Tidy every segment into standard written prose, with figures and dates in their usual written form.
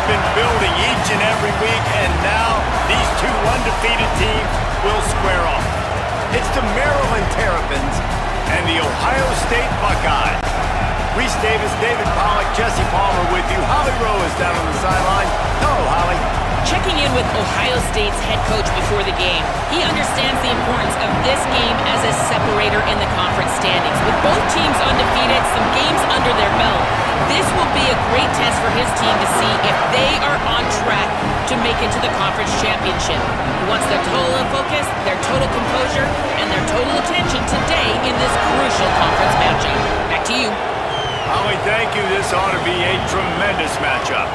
been building each and every week, and now these two undefeated teams will square off. It's the Maryland Terrapins and the Ohio State Buckeyes. Reese Davis, David Pollack, Jesse Palmer with you. Holly Rowe is down on the sideline. Hello, Holly. Checking in with Ohio State's head coach before the game, he understands the importance of this game as a separator in the conference standings. With both teams undefeated, some games under their belt, this will be a great test for his team to see if they are on track to make it to the conference championship. He wants their total focus, their total composure, and their total attention today in this crucial conference matchup. Back to you. Holly, thank you. This ought to be a tremendous matchup.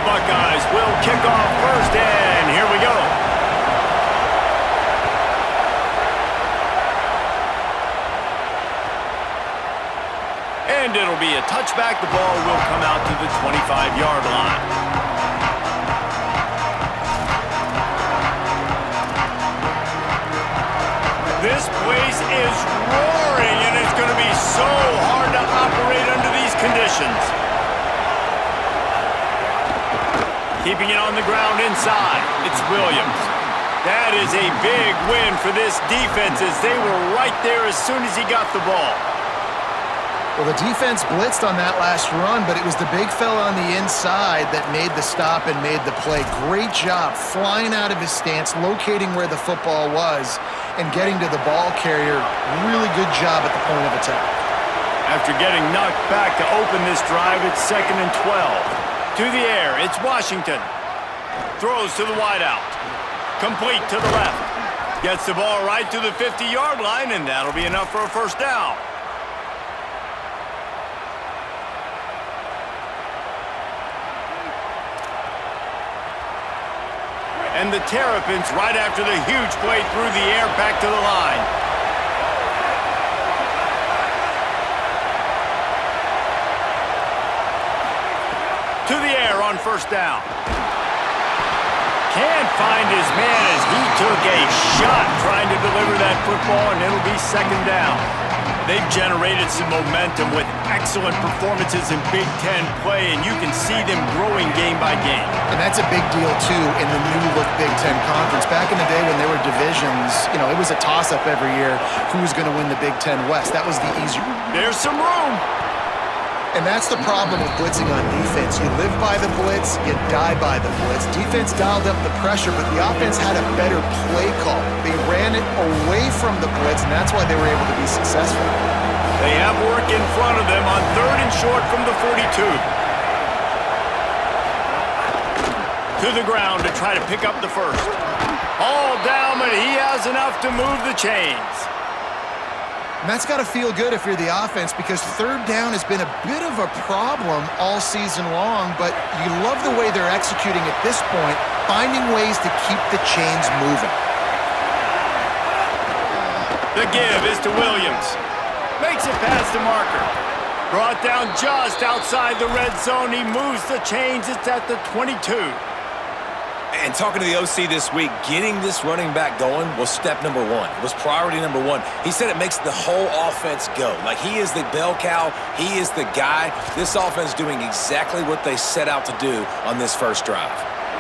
Buckeyes will kick off first, and here we go. And it'll be a touchback. The ball will come out to the 25-yard line. This place is roaring, and it's going to be so hard to operate under these conditions. Keeping it on the ground inside, it's Williams. That is a big win for this defense as they were right there as soon as he got the ball. Well, the defense blitzed on that last run, but it was the big fella on the inside that made the stop and made the play. Great job flying out of his stance, locating where the football was, and getting to the ball carrier. Really good job at the point of attack. After getting knocked back to open this drive, it's 2nd and 12. To the air, it's Washington. Throws to the wideout. Complete to the left. Gets the ball right to the 50-yard line, and that'll be enough for a first down. And the Terrapins, right after the huge play through the air, back to the line. To the air on first down. Can't find his man as he took a shot trying to deliver that football, and it'll be 2nd down. They've generated some momentum with excellent performances in Big Ten play, and you can see them growing game by game. And that's a big deal, too, in the new-look Big Ten Conference. Back in the day when there were divisions, you know, it was a toss-up every year who was going to win the Big Ten West. That was the easier. There's some room. And that's the problem with blitzing on defense. You live by the blitz, you die by the blitz. Defense dialed up the pressure, but the offense had a better play call. They ran it away from the blitz, and that's why they were able to be successful. They have work in front of them on 3rd and short from the 42. To the ground to try to pick up the first. All down, but he has enough to move the chains. And that's got to feel good if you're the offense, because 3rd down has been a bit of a problem all season long, but you love the way they're executing at this point, finding ways to keep the chains moving. The give is to Williams. Makes it past the marker. Brought down just outside the red zone. He moves the chains. It's at the 22. And talking to the OC this week, getting this running back going was step number 1. It was priority number 1. He said it makes the whole offense go. Like, he is the bell cow. He is the guy. This offense doing exactly what they set out to do on this first drive.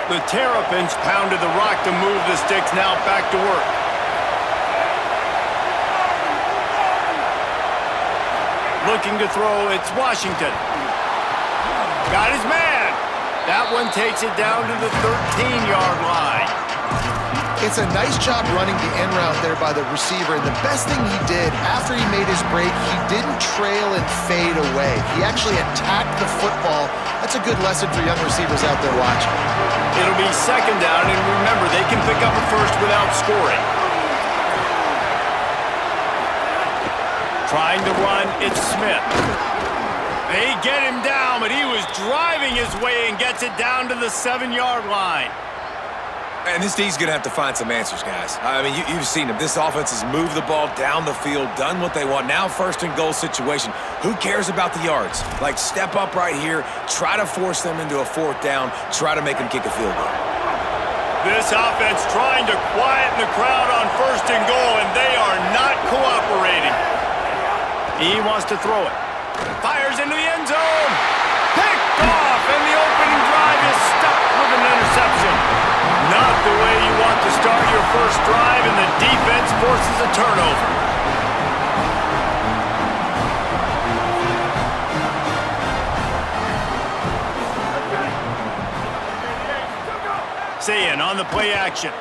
The Terrapins pounded the rock to move the sticks. Now back to work. Looking to throw, it's Washington. Got his man. That one takes it down to the 13-yard line. It's a nice job running the end route there by the receiver, and the best thing he did after he made his break, he didn't trail and fade away. He actually attacked the football. That's a good lesson for young receivers out there watching. It'll be 2nd down, and remember, they can pick up a first without scoring. Trying to run, it's Smith. They get him down, but he was driving his way and gets it down to the 7-yard line. And this D's going to have to find some answers, guys. I mean, you've seen them. This offense has moved the ball down the field, done what they want. Now first and goal situation. Who cares about the yards? Like, step up right here, try to force them into a fourth down, try to make them kick a field goal. This offense trying to quieten the crowd on first and goal, and they are not cooperating. He wants to throw it. Fires into the end zone. Picked off, and the opening drive is stuck with an interception. Not the way you want to start your first drive, and the defense forces a turnover. Sayin on the play action.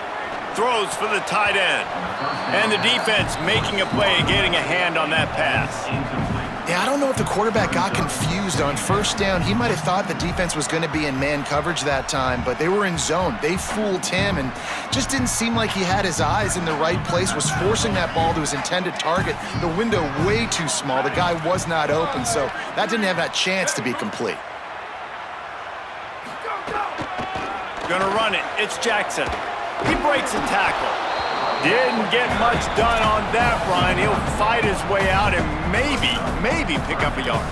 Throws for the tight end. And the defense making a play, getting a hand on that pass. Yeah, I don't know if the quarterback got confused on first down. He might have thought the defense was going to be in man coverage that time, but they were in zone. They fooled him and just didn't seem like he had his eyes in the right place, was forcing that ball to his intended target. The window way too small. The guy was not open, so that didn't have that chance to be complete. Gonna run it. It's Jackson. He breaks a tackle. Didn't get much done on that run. He'll fight his way out and maybe pick up a yard.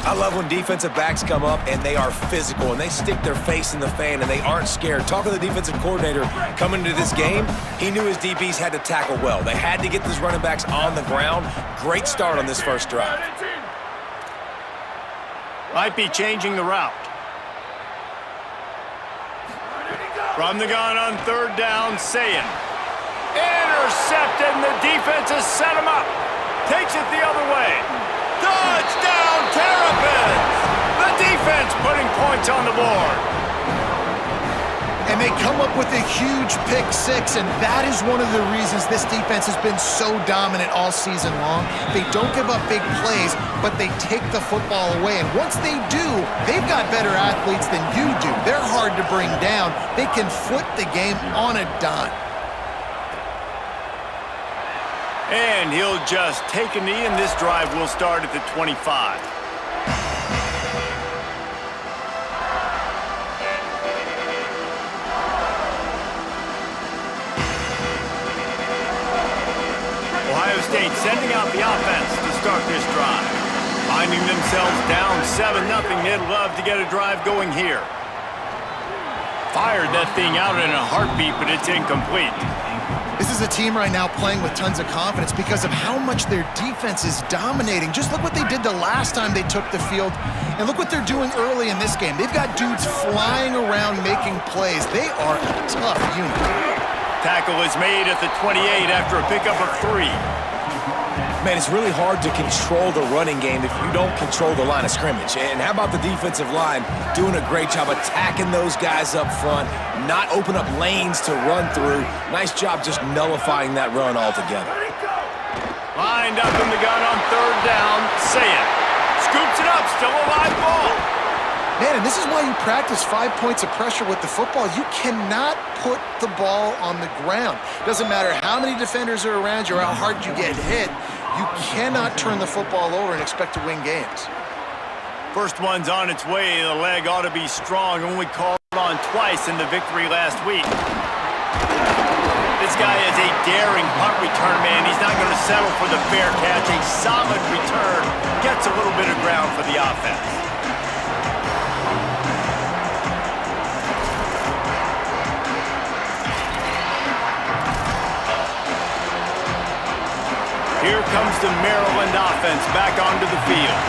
I love when defensive backs come up and they are physical and they stick their face in the fan and they aren't scared. Talking to the defensive coordinator coming into this game, he knew his DBs had to tackle well. They had to get these running backs on the ground. Great start on this first drive. Might be changing the route. From the gun on third down, Sayin. Intercepted, and the defense has set him up. Takes it the other way. Touchdown, Terrapins! The defense putting points on the board. And they come up with a huge pick six, and that is one of the reasons this defense has been so dominant all season long. They don't give up big plays, but they take the football away. And once they do, they've got better athletes than you do. They're hard to bring down. They can flip the game on a dime. And he'll just take a knee, and this drive will start at the 25. Ohio State sending out the offense to start this drive. Finding themselves down 7-0. They'd love to get a drive going here. Fired that thing out in a heartbeat, but it's incomplete. This is a team right now playing with tons of confidence because of how much their defense is dominating. Just look what they did the last time they took the field, and look what they're doing early in this game. They've got dudes flying around making plays. They are a tough unit. Tackle is made at the 28 after a pickup of 3. Man, it's really hard to control the running game if you don't control the line of scrimmage. And how about the defensive line doing a great job attacking those guys up front, not open up lanes to run through. Nice job just nullifying that run altogether. Lined up in the gun on third down. Sayin scoops it up, still a live ball. Man, and this is why you practice 5 points of pressure with the football. You cannot put the ball on the ground. Doesn't matter how many defenders are around you or how hard you get hit. You cannot turn the football over and expect to win games. First one's on its way. The leg ought to be strong. Only called on twice in the victory last week. This guy is a daring punt return man. He's not going to settle for the fair catch. A solid return. Gets a little bit of ground for the offense. Here comes the Maryland offense back onto the field.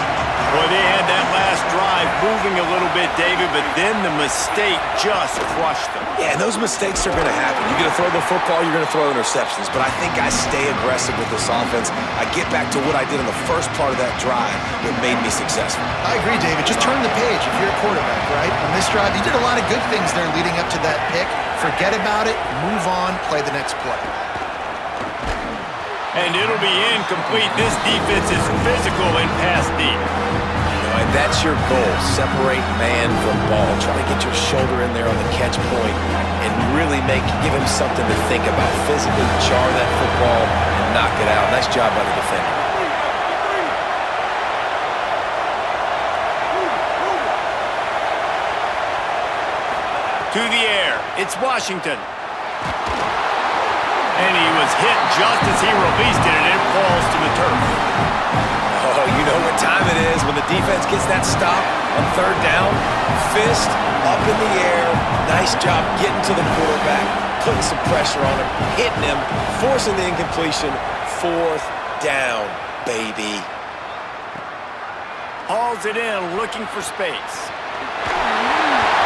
Boy, they had that last drive moving a little bit, David, but then the mistake just crushed them. Yeah, and those mistakes are going to happen. You're going to throw the football, you're going to throw interceptions. But I think I stay aggressive with this offense. I get back to what I did in the first part of that drive that made me successful. I agree, David. Just turn the page if you're a quarterback, right? On this drive, you did a lot of good things there leading up to that pick. Forget about it, move on, play the next play. And it'll be incomplete. This defense is physical and pass deep. And that's your goal. Separate man from ball. Try to get your shoulder in there on the catch point and really give him something to think about. Physically jar that football and knock it out. Nice job by the defender. To the air. It's Washington. And he was hit just as he released it, and it falls to the turf. Oh, you know what time it is when the defense gets that stop on third down. Fist up in the air. Nice job getting to the quarterback, putting some pressure on him, hitting him, forcing the incompletion. Fourth down, baby. Hauls it in, looking for space.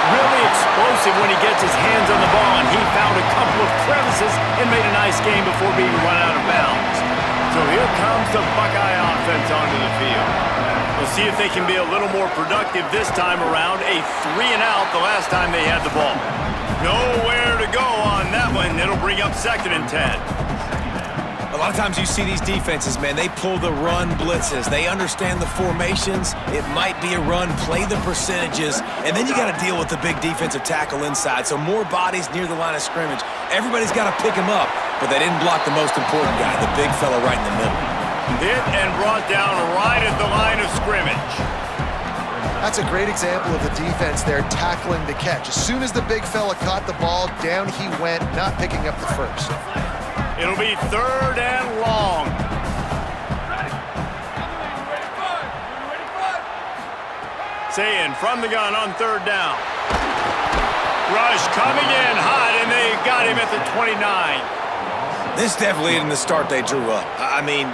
Really explosive when he gets his hands on the ball, and he found a couple of crevices and made a nice game before being run out of bounds. So here comes the Buckeye offense onto the field. We'll see if they can be a little more productive this time around. A 3-and-out the last time they had the ball. Nowhere to go on that one. It'll bring up 2nd and 10. A lot of times you see these defenses, man, they pull the run blitzes. They understand the formations. It might be a run, play the percentages, and then you got to deal with the big defensive tackle inside. So more bodies near the line of scrimmage. Everybody's got to pick him up, but they didn't block the most important guy, the big fella right in the middle. Hit and brought down right at the line of scrimmage. That's a great example of the defense there tackling the catch. As soon as the big fella caught the ball, down he went, not picking up the first. It'll be 3rd and long. Sayin from the gun on 3rd down. Rush coming in hot, and they got him at the 29. This definitely isn't the start they drew up. I mean,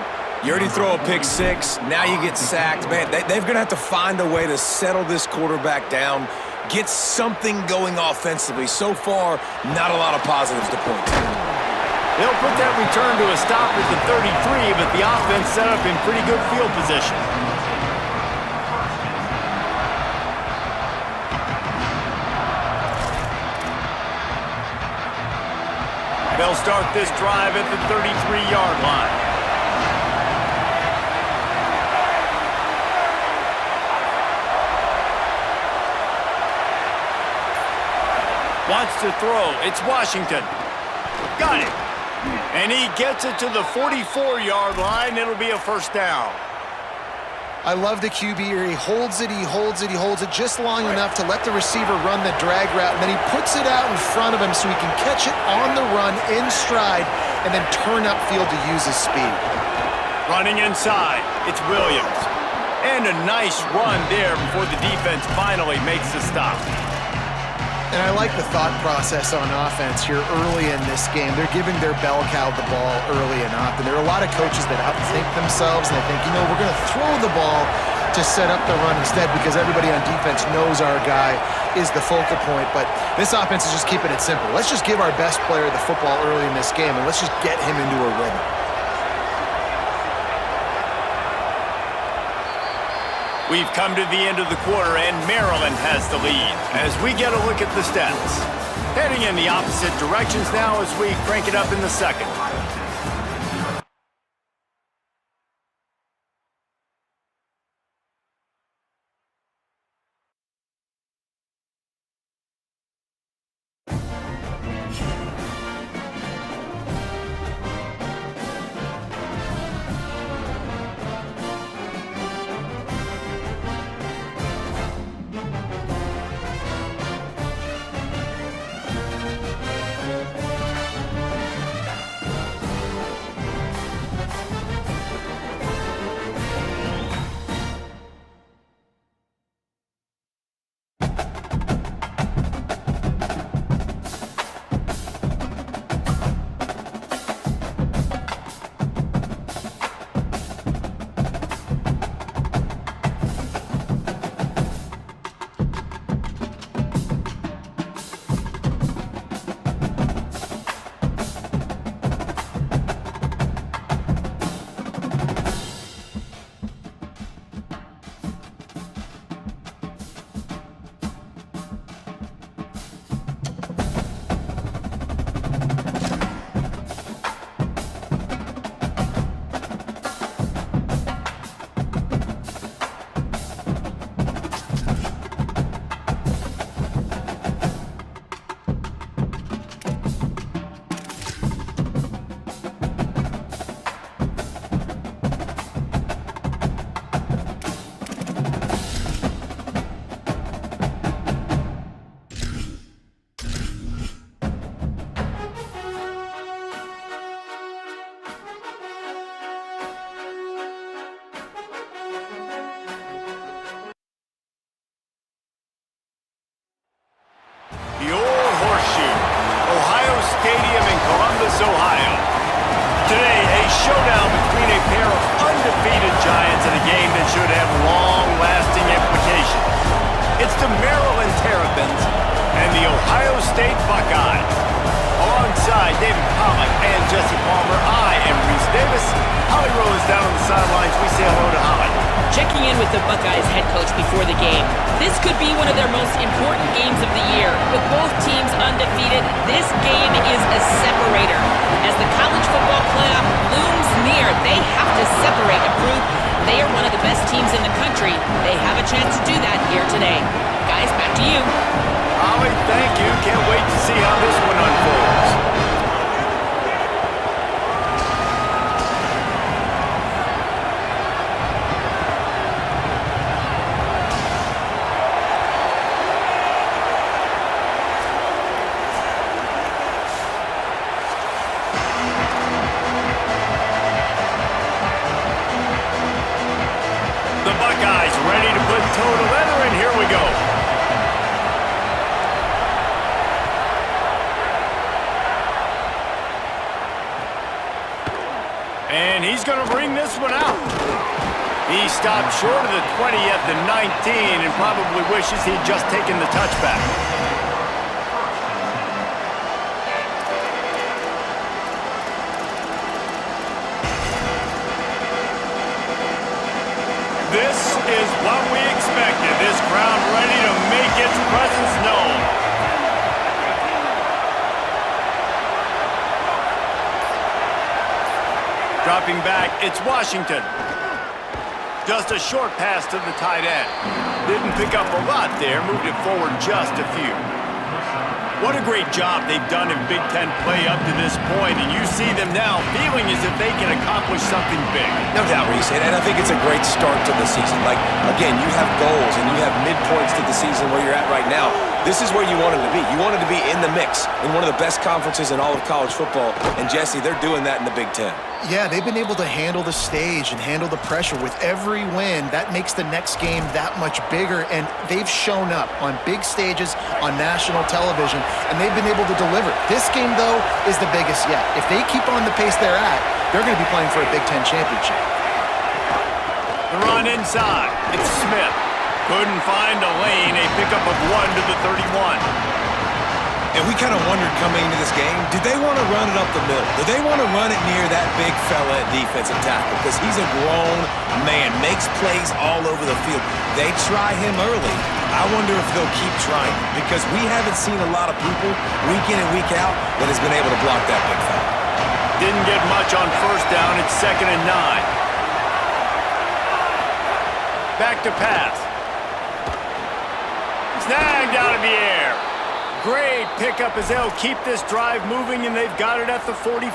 you already throw a pick six, now you get sacked. Man, they're going to have to find a way to settle this quarterback down, get something going offensively. So far, not a lot of positives to point to. They'll put that return to a stop at the 33, but the offense set up in pretty good field position. They'll start this drive at the 33-yard line. Wants to throw. It's Washington. Got it. And he gets it to the 44-yard line. It'll be a 1st down. I love the QB here. He holds it, he holds it, he holds it just long enough to let the receiver run the drag route, and then he puts it out in front of him so he can catch it on the run in stride and then turn upfield to use his speed. Running inside, it's Williams. And a nice run there before the defense finally makes the stop. And I like the thought process on offense here early in this game. They're giving their bell cow the ball early and often. There are a lot of coaches that outthink themselves, and they think, we're going to throw the ball to set up the run instead because everybody on defense knows our guy is the focal point. But this offense is just keeping it simple. Let's just give our best player the football early in this game, and let's just get him into a rhythm. We've come to the end of the quarter, and Maryland has the lead as we get a look at the stats. Heading in the opposite directions now as we crank it up in the 2nd. showdown between a pair of undefeated giants in a game that should have long-lasting implications. It's the Maryland Terrapins and the Ohio State Buckeyes. Alongside David Pollack and Jesse Palmer, I am Reese Davis. Holly Rose down on the sidelines. We say hello to Holly. Checking in with the Buckeyes head coach before the game. This could be one of their most important games of the year. With both teams undefeated, this game is a separator. As the college football playoff looms near, they have to separate and prove they are one of the best teams in the country. They have a chance to do that here today. Guys, back to you. Holly, thank you. Can't wait to see how this one unfolds. The Buckeyes ready to put toe to leather, and here we go. And he's going to bring this one out. He stopped short of the 20 at the 19 and probably wishes he'd just taken the touchback. This is what we expected. This crowd ready to make its presence known. Dropping back, it's Washington. Just a short pass to the tight end. Didn't pick up a lot there, moved it forward just a few. What a great job they've done in Big Ten play up to this point, and you see them now feeling as if they can accomplish something big. No doubt, Reese, and I think it's a great start to the season. Like, again, you have goals and you have midpoints to the season where you're at right now. This is where you wanted to be. You wanted to be in the mix in one of the best conferences in all of college football, and Jesse, they're doing that in the Big Ten. Yeah, they've been able to handle the stage and handle the pressure. With every win, that makes the next game that much bigger, and they've shown up on big stages on national television, and they've been able to deliver. This game, though, is the biggest yet. If they keep on the pace they're at, they're going to be playing for a Big Ten championship. The run inside. It's Smith. Couldn't find a lane. A pickup of 1 to the 31. And we kind of wondered coming into this game, did they want to run it up the middle? Did they want to run it near that big fella at defensive tackle? Because he's a grown man, makes plays all over the field. They try him early. I wonder if they'll keep trying, because we haven't seen a lot of people week in and week out that has been able to block that big fella. Didn't get much on first down. It's 2nd and 9. Back to pass. Snagged out of the air. Great pickup as they'll keep this drive moving, and they've got it at the 45.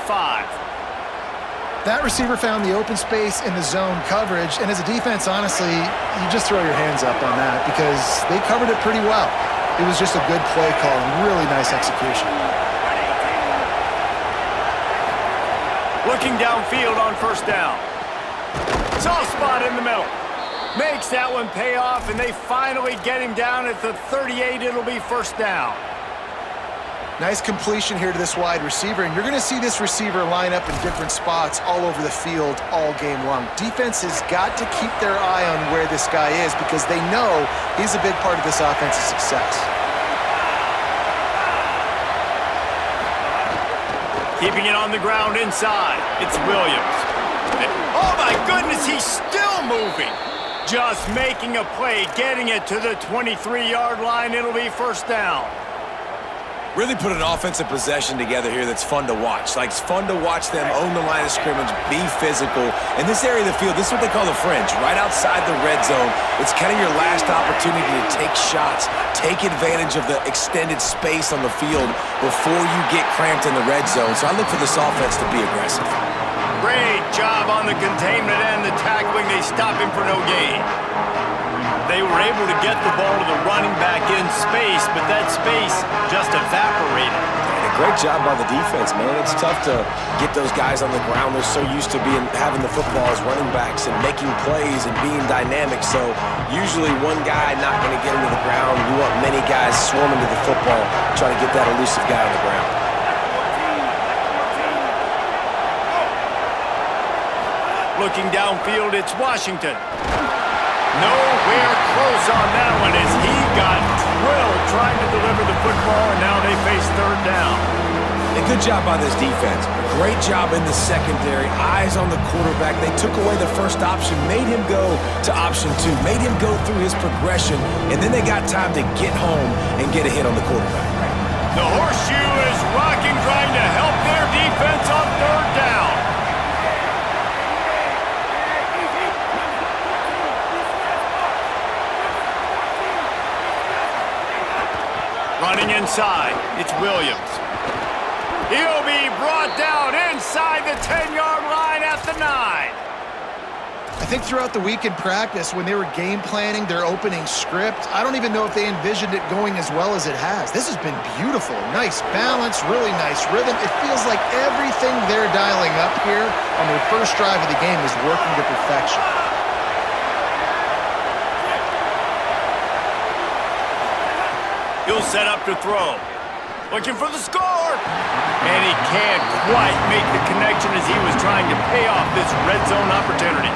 That receiver found the open space in the zone coverage, and as a defense, honestly, you just throw your hands up on that because they covered it pretty well. It was just a good play call and really nice execution. Looking downfield on first down. Soft spot in the middle. Makes that one pay off, and they finally get him down at the 38. It'll be first down. Nice completion here to this wide receiver, and you're going to see this receiver line up in different spots all over the field all game long. Defense has got to keep their eye on where this guy is because they know he's a big part of this offense's success. Keeping it on the ground inside. It's Williams. Oh, my goodness, he's still moving. Just making a play, getting it to the 23-yard line. It'll be first down. Really put an offensive possession together here that's fun to watch. Like, it's fun to watch them own the line of scrimmage, be physical. In this area of the field, this is what they call the fringe, right outside the red zone. It's kind of your last opportunity to take shots, take advantage of the extended space on the field before you get cramped in the red zone. So I look for this offense to be aggressive. Great job on the containment and the tackling. They stop him for no gain. They were able to get the ball to the running back in space, but that space just evaporated. And a great job by the defense, man. It's tough to get those guys on the ground. They're so used to having the football as running backs and making plays and being dynamic. So usually one guy not going to get into the ground. You want many guys swarming to the football, trying to get that elusive guy on the ground. looking downfield, it's Washington. Nowhere close on that one as he got drilled trying to deliver the football, and now they face third down. A good job by this defense. Great job in the secondary. Eyes on the quarterback. They took away the first option, made him go to option 2, made him go through his progression, and then they got time to get home and get a hit on the quarterback. The horseshoe is rocking, trying to help their defense on third down. Running inside, it's Williams. He'll be brought down inside the 10-yard line at the 9. I think throughout the week in practice, when they were game planning their opening script, I don't even know if they envisioned it going as well as it has. This has been beautiful. Nice balance, really nice rhythm. It feels like everything they're dialing up here on their first drive of the game is working to perfection. He'll set up to throw. Looking for the score. And he can't quite make the connection as he was trying to pay off this red zone opportunity.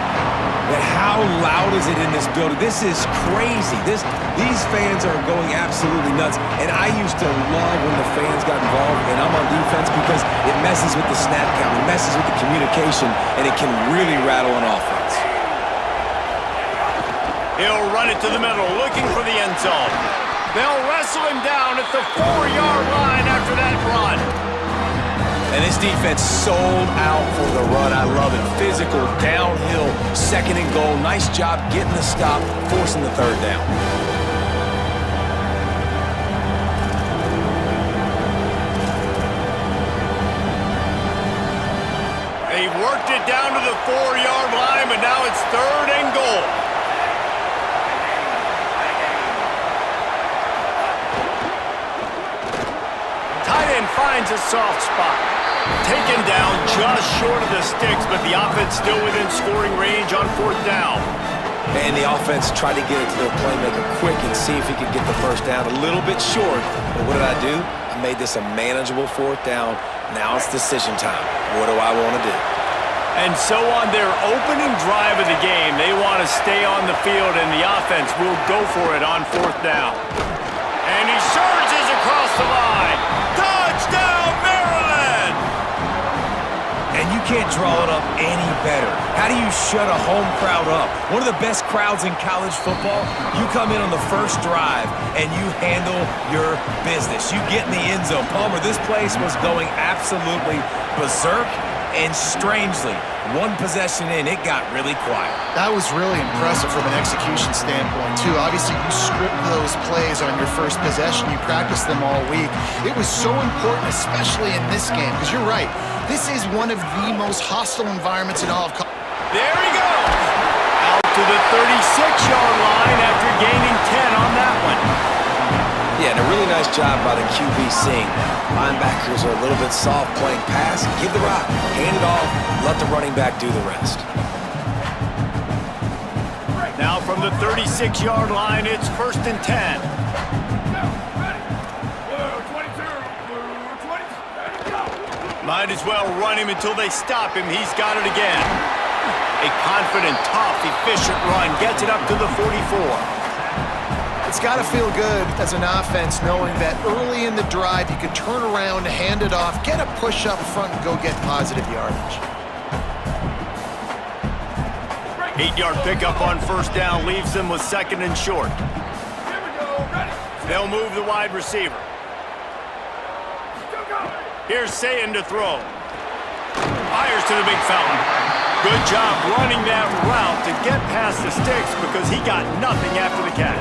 But how loud is it in this building? This is crazy. These fans are going absolutely nuts. And I used to love when the fans got involved, and I'm on defense because it messes with the snap count, it messes with the communication, and it can really rattle an offense. He'll run it to the middle, looking for the end zone. They'll wrestle him down at the 4-yard line after that run. And this defense sold out for the run. I love it. Physical, downhill, second and goal. Nice job getting the stop, forcing the third down. They've worked it down to the 4-yard line, but now it's third and goal. Finds a soft spot. Taken down just short of the sticks, but the offense still within scoring range on fourth down. And the offense tried to get it to their playmaker quick and see if he could get the first down. A little bit short, but what did I do? I made this a manageable fourth down. Now it's decision time. What do I want to do? And so on their opening drive of the game, they want to stay on the field, and the offense will go for it on fourth down. And he surges across the line. Touchdown, Maryland! And you can't draw it up any better. How do you shut a home crowd up? One of the best crowds in college football. You come in on the first drive and you handle your business. You get in the end zone. Palmer, this place was going absolutely berserk, and strangely, one possession in, it got really quiet. That was really impressive from an execution standpoint, too. Obviously, you script those plays on your first possession. You practice them all week. It was so important, especially in this game, because you're right. This is one of the most hostile environments in all of college. There he goes. Out to the 36-yard line after gaining 10 on that one. Yeah, and a really nice job by the QB seeing. Linebackers are a little bit soft playing pass. Give the rock, hand it off, let the running back do the rest. Now from the 36-yard line, it's first and 10. Might as well run him until they stop him. He's got it again. A confident, tough, efficient run gets it up to the 44. It's got to feel good as an offense knowing that early in the drive you can turn around, hand it off, get a push up front, and go get positive yardage. 8-yard pickup on first down leaves them with second and short. They'll move the wide receiver. Here's Sayin to throw. Fires to the big fella. Good job running that route to get past the sticks because he got nothing after the catch.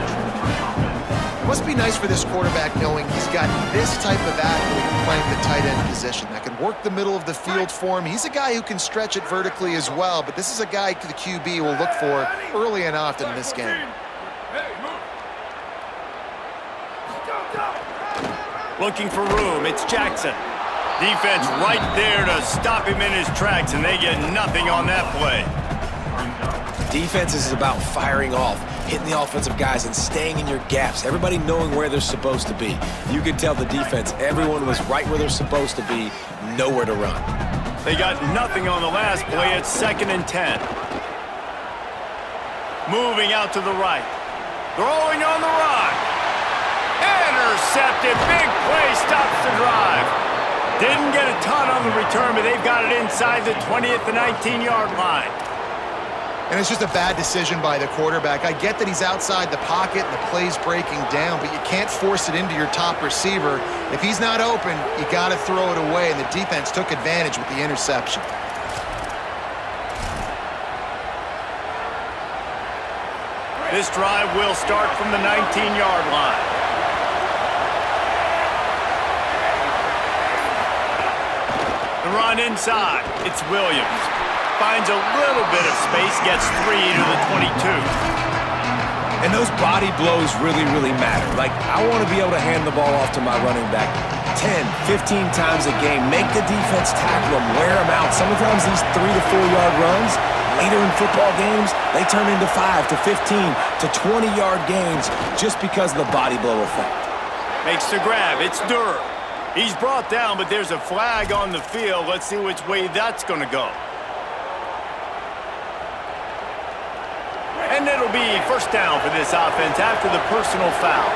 Must be nice for this quarterback knowing he's got this type of athlete playing the tight end position that can work the middle of the field for him. He's a guy who can stretch it vertically as well, but this is a guy the QB will look for early and often in this game. Looking for room, it's Jackson. Defense right there to stop him in his tracks, and they get nothing on that play. Defense is about firing off, hitting the offensive guys and staying in your gaps. Everybody knowing where they're supposed to be. You could tell the defense, everyone was right where they're supposed to be, nowhere to run. They got nothing on the last play. It's second and 10. Moving out to the right. Throwing on the run. Intercepted. Big play stops the drive. Didn't get a ton on the return, but they've got it inside the 20 at the 19-yard line. And it's just a bad decision by the quarterback. I get that he's outside the pocket and the play's breaking down, but you can't force it into your top receiver. If he's not open, you got to throw it away, and the defense took advantage with the interception. This drive will start from the 19-yard line. The run inside. It's Williams. Finds a little bit of space, gets 3 to the 22. And those body blows really, really matter. Like, I want to be able to hand the ball off to my running back 10, 15 times a game. Make the defense tackle them, wear them out. Sometimes these 3 to 4 yard runs, later in football games, they turn into 5 to 15 to 20-yard gains just because of the body blow effect. Makes the grab. It's Durr. He's brought down, but there's a flag on the field. Let's see which way that's going to go. And it'll be first down for this offense after the personal foul.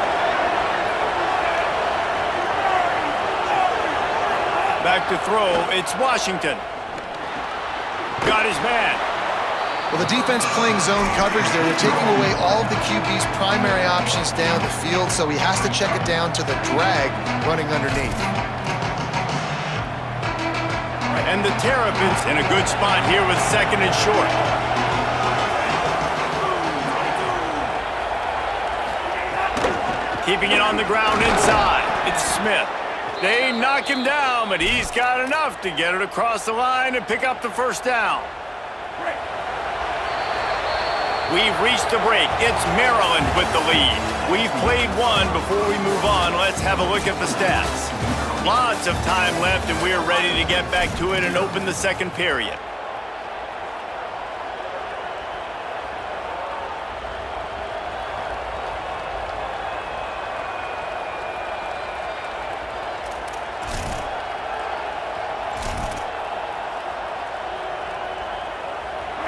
Back to throw, it's Washington. Got his man. Well, the defense playing zone coverage there. They're taking away all of the QB's primary options down the field, so he has to check it down to the drag running underneath. And the Terrapins in a good spot here with second and short. Keeping it on the ground inside. It's Smith. They knock him down, but he's got enough to get it across the line and pick up the first down. We've reached the break. It's Maryland with the lead. We've played one. Before we move on, let's have a look at the stats. Lots of time left, and we're ready to get back to it and open the second period.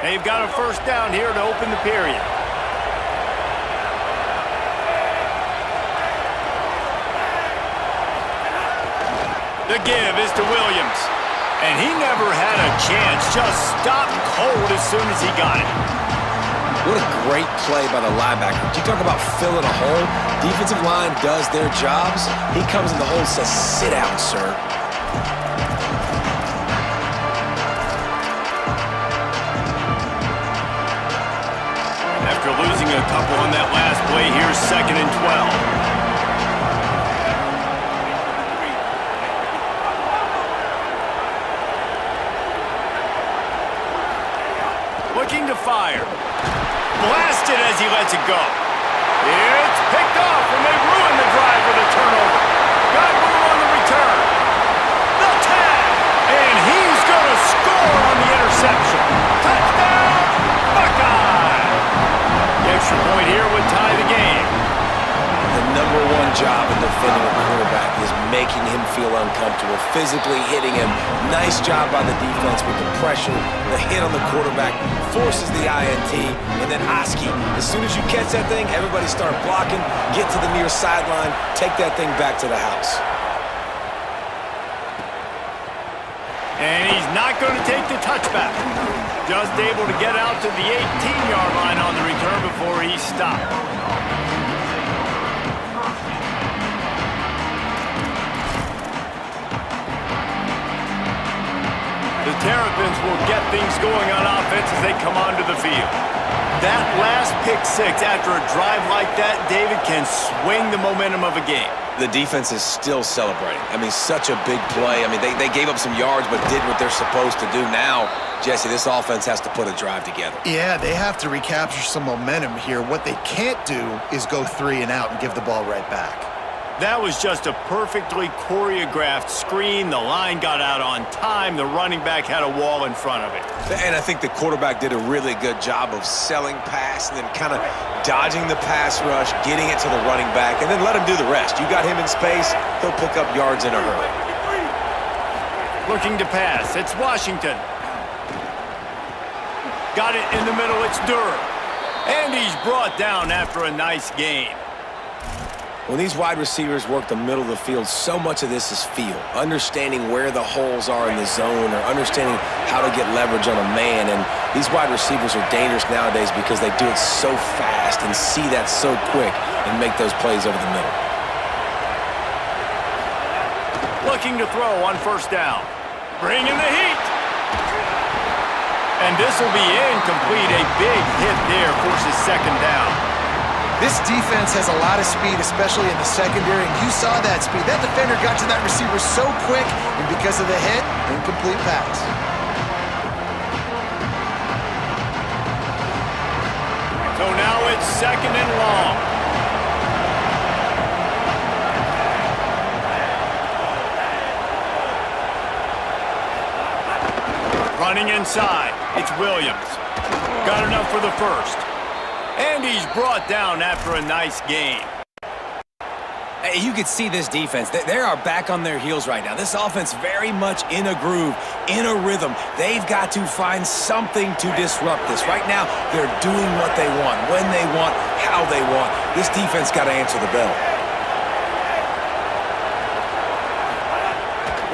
They've got a first down here to open the period. The give is to Williams. And he never had a chance. Just stopped cold as soon as he got it. What a great play by the linebacker. You talk about filling a hole. Defensive line does their jobs. He comes in the hole and says, sit down, sir. After losing a couple on that last play, here's second and 12. Looking to fire. Blasted as he lets it go. It's picked off, and they ruin the drive with a turnover. Got room on the return. The tag, and he's going to score on the interception. Touchdown, Buckeye! The extra point here would tie the game. The number one job in defending a quarterback is making him feel uncomfortable, physically hitting him. Nice job by the defense with the pressure, the hit on the quarterback, forces the INT, and then Oski. As soon as you catch that thing, everybody start blocking, get to the near sideline, take that thing back to the house. And he's not going to take the touchback. Just able to get out to the 18-yard line on the return before he stopped. The Terrapins will get things going on offense as they come onto the field. That last pick six after a drive like that, David, can swing the momentum of a game. The defense is still celebrating. I mean, such a big play. I mean, they gave up some yards but did what they're supposed to do. Now, Jesse, this offense has to put a drive together. Yeah, they have to recapture some momentum here. What they can't do is go 3 and out and give the ball right back. That was just a perfectly choreographed screen. The line got out on time. The running back had a wall in front of it. And I think the quarterback did a really good job of selling pass and then kind of dodging the pass rush, getting it to the running back, and then let him do the rest. You got him in space, he'll pick up yards in a hurry. Looking to pass. It's Washington. Got it in the middle. It's Durr. And he's brought down after a nice gain. When these wide receivers work the middle of the field, so much of this is feel. Understanding where the holes are in the zone or understanding how to get leverage on a man. And these wide receivers are dangerous nowadays because they do it so fast and see that so quick and make those plays over the middle. Looking to throw on first down. Bringing the heat. And this will be incomplete. A big hit there forces second down. This defense has a lot of speed, especially in the secondary, and you saw that speed. That defender got to that receiver so quick, and because of the hit, incomplete pass. So now it's second and long. Running inside, it's Williams. Got enough for the first. And he's brought down after a nice gain. Hey, you can see this defense. They are back on their heels right now. This offense very much in a groove, in a rhythm. They've got to find something to disrupt this. Right now, they're doing what they want, when they want, how they want. This defense got to answer the bell.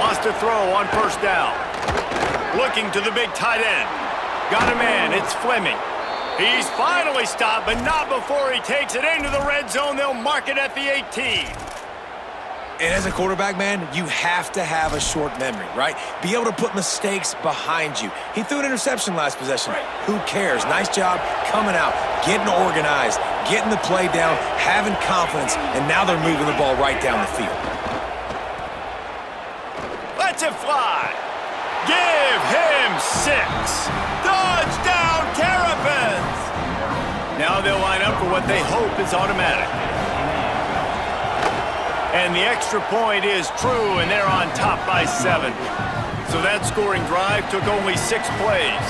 Wants to throw on first down. Looking to the big tight end. Got a man, it's Fleming. He's finally stopped, but not before he takes it into the red zone. They'll mark it at the 18. And as a quarterback, man, you have to have a short memory, right? Be able to put mistakes behind you. He threw an interception last possession. Who cares? Nice job coming out, getting organized, getting the play down, having confidence, and now they're moving the ball right down the field. Lets it fly. Give him 6. Touchdown, Terrapins! Now they'll line up for what they hope is automatic. And the extra point is true, and they're on top by 7. So that scoring drive took only 6 plays.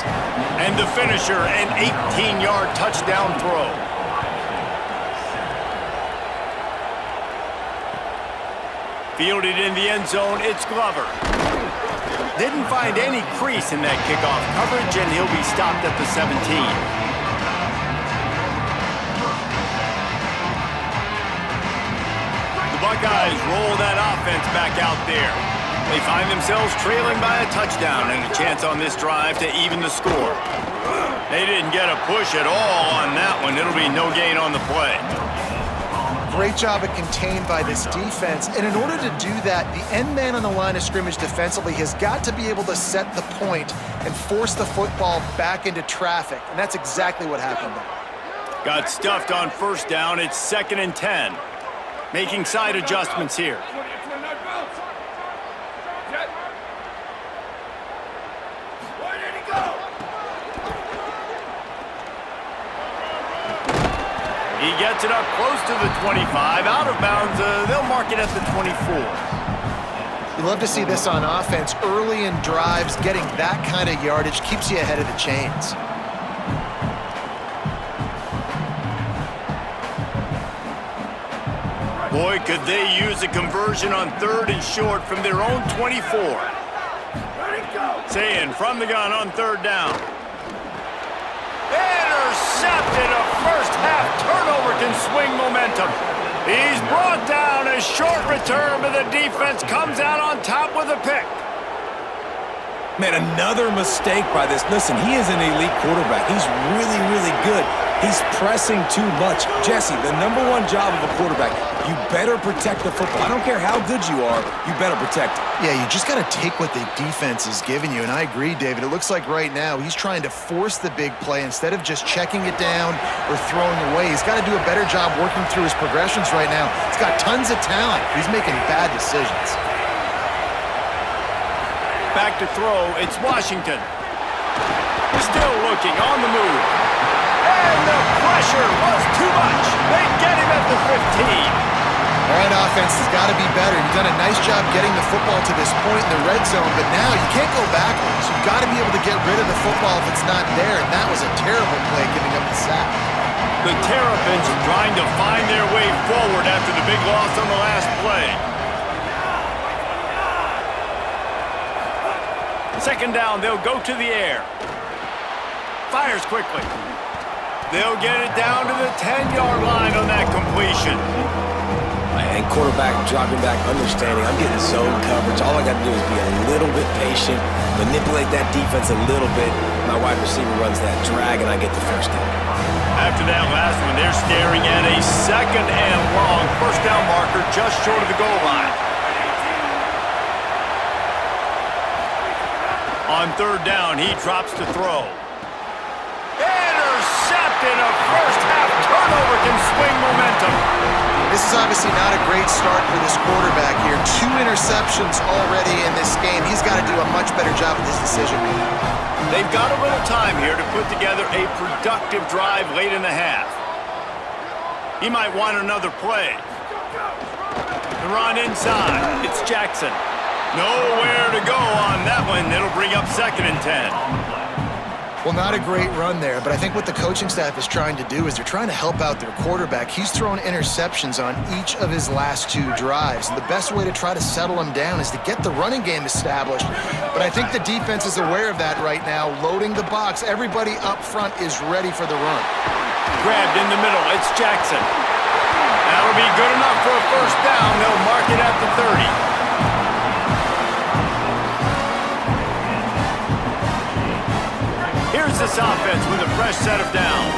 And the finisher, an 18-yard touchdown throw. Fielded in the end zone, it's Glover. Didn't find any crease in that kickoff coverage, and he'll be stopped at the 17. The Buckeyes roll that offense back out there. They find themselves trailing by a touchdown and a chance on this drive to even the score. They didn't get a push at all on that one. It'll be no gain on the play. Great job at contained by this defense. And in order to do that, the end man on the line of scrimmage defensively has got to be able to set the point and force the football back into traffic. And that's exactly what happened there. Got stuffed on first down. It's 2nd and 10. Making side adjustments here. He gets it up close to the 25, out of bounds. They'll mark it at the 24. You love to see this on offense. Early in drives, getting that kind of yardage keeps you ahead of the chains. Boy, could they use a conversion on 3rd and short from their own 24. Saying from the gun on 3rd down. Intercepted. A first half turnover can swing momentum. He's brought down. A short return, but the defense comes out on top with a pick. Man, another mistake by this. Listen, he is an elite quarterback. He's really, really good. He's pressing too much. Jesse, the #1 job of a quarterback, you better protect the football. I don't care how good you are, you better protect it. Yeah, you just got to take what the defense is giving you. And I agree, David. It looks like right now he's trying to force the big play instead of just checking it down or throwing away. He's got to do a better job working through his progressions right now. He's got tons of talent. He's making bad decisions. Back to throw, it's Washington. Still looking on the move. And the pressure was too much. They get him at the 15. All right, offense has got to be better. You've done a nice job getting the football to this point in the red zone, but now you can't go backwards. You've got to be able to get rid of the football if it's not there, and that was a terrible play giving up the sack. The Terrapins trying to find their way forward after the big loss on the last play. 2nd down, they'll go to the air. Fires quickly. They'll get it down to the 10-yard line on that completion. And quarterback dropping back, understanding I'm getting zone coverage. All I got to do is be a little bit patient, manipulate that defense a little bit. My wide receiver runs that drag, and I get the first down. After that last one, they're staring at a 2nd and long first down marker just short of the goal line. On 3rd down, he drops to throw. Intercepted! A first-half turnover can swing momentum. This is obviously not a great start for this quarterback here. 2 interceptions already in this game. He's got to do a much better job with his decision-making. They've got a little time here to put together a productive drive late in the half. He might want another play. The run inside. It's Jackson. Nowhere to go on that one. It'll bring up 2nd and 10. Well, not a great run there, but I think what the coaching staff is trying to do is they're trying to help out their quarterback. He's thrown interceptions on each of his last 2 drives, and the best way to try to settle him down is to get the running game established. But I think the defense is aware of that right now, loading the box. Everybody up front is ready for the run. Grabbed in the middle. It's Jackson. That'll be good enough for a first down. They'll mark it at the 30. Here's this offense with a fresh set of downs.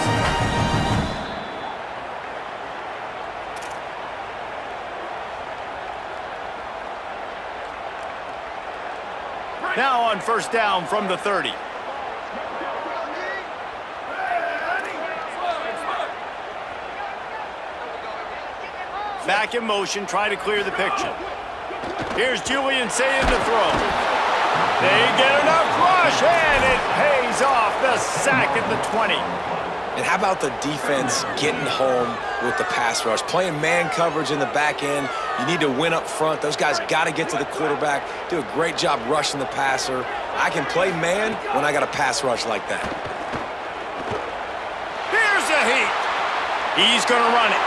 Now on first down from the 30. Back in motion, try to clear the picture. Here's Julian Sayin to throw. They get enough rush, and it pays off. The sack at the 20. And how about the defense getting home with the pass rush? Playing man coverage in the back end. You need to win up front. Those guys got to get to the quarterback. Do a great job rushing the passer. I can play man when I got a pass rush like that. Here's a heat. He's going to run it.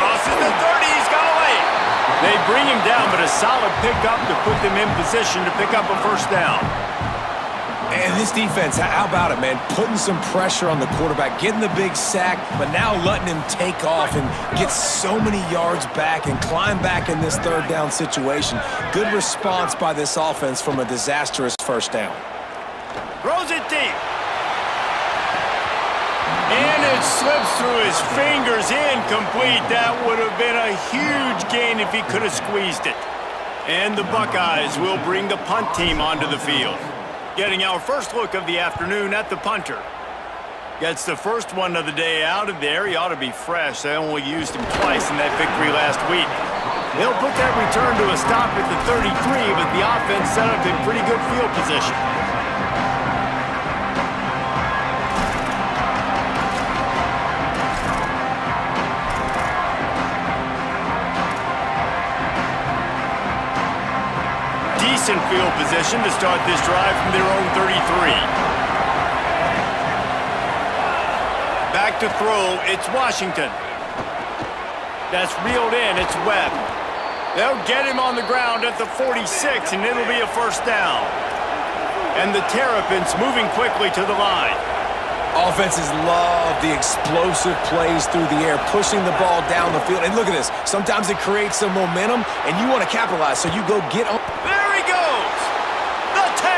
Crosses the 30. He's got to lay it. They bring him down, but a solid pickup to put them in position to pick up a first down. And this defense, how about it, man? Putting some pressure on the quarterback, getting the big sack, but now letting him take off and get so many yards back and climb back in this 3rd down situation. Good response by this offense from a disastrous first down. Throws it deep. And it slips through his fingers, incomplete. That would have been a huge gain if he could have squeezed it. And the Buckeyes will bring the punt team onto the field. Getting our first look of the afternoon at the punter. Gets the first one of the day out of there. He ought to be fresh. They only used him twice in that victory last week. They'll put that return to a stop at the 33, but the offense set up in pretty good field position. Decent field position to start this drive from their own 33. Back to throw, it's Washington. That's reeled in, it's Webb. They'll get him on the ground at the 46, and it'll be a first down. And the Terrapins moving quickly to the line. Offenses love the explosive plays through the air, pushing the ball down the field. And look at this. Sometimes it creates some momentum, and you want to capitalize, so you go get on. There he goes! The 10!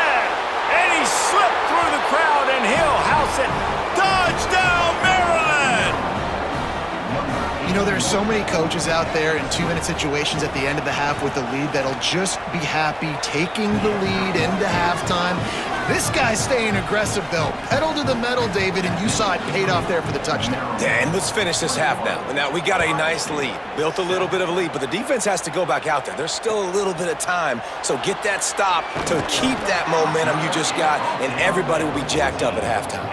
And he slipped through the crowd, and he'll house it. Touchdown, Maryland! You know, there's so many coaches out there in 2-minute situations at the end of the half with the lead that'll just be happy taking the lead into halftime. This guy's staying aggressive, though. Pedal to the metal, David, and you saw it paid off there for the touchdown. Dan, let's finish this half now. Now, we got a nice lead. Built a little bit of a lead, but the defense has to go back out there. There's still a little bit of time, so get that stop to keep that momentum you just got, and everybody will be jacked up at halftime.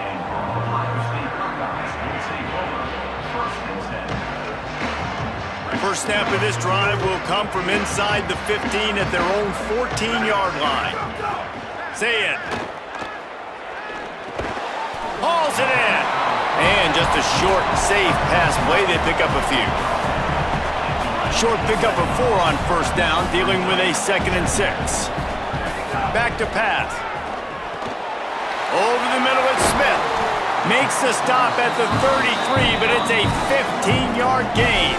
First snap of this drive will come from inside the 15 at their own 14-yard line. Say it. Hauls it in. And just a short, safe pass play. They pick up a few. Short pickup of 4 on first down, dealing with a 2nd and 6. Back to pass. Over the middle, it's Smith. Makes the stop at the 33, but it's a 15-yard gain.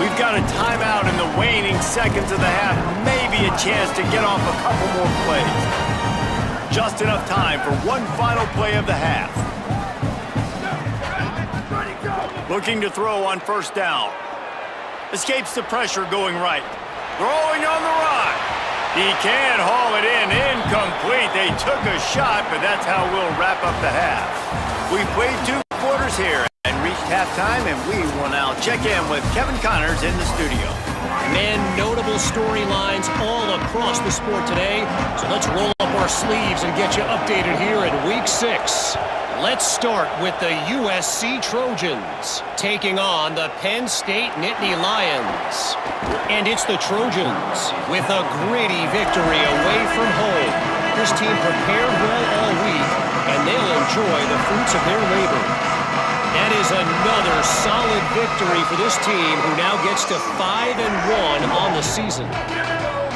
We've got a timeout in the waning seconds of the half. Maybe a chance to get off a couple more plays. Just enough time for one final play of the half. Looking to throw on first down. Escapes the pressure going right. Throwing on the run. He can't haul it in. Incomplete. They took a shot, but that's how we'll wrap up the half. We played 2 quarters here and reached halftime, and we will now check in with Kevin Connors in the studio. Man, notable storylines all across the sport today. So let's roll up our sleeves and get you updated here in Week 6. Let's start with the USC Trojans taking on the Penn State Nittany Lions. And it's the Trojans with a gritty victory away from home. This team prepared well all week, and they'll enjoy the fruits of their labor. That is another solid victory for this team, who now gets to 5-1 on the season.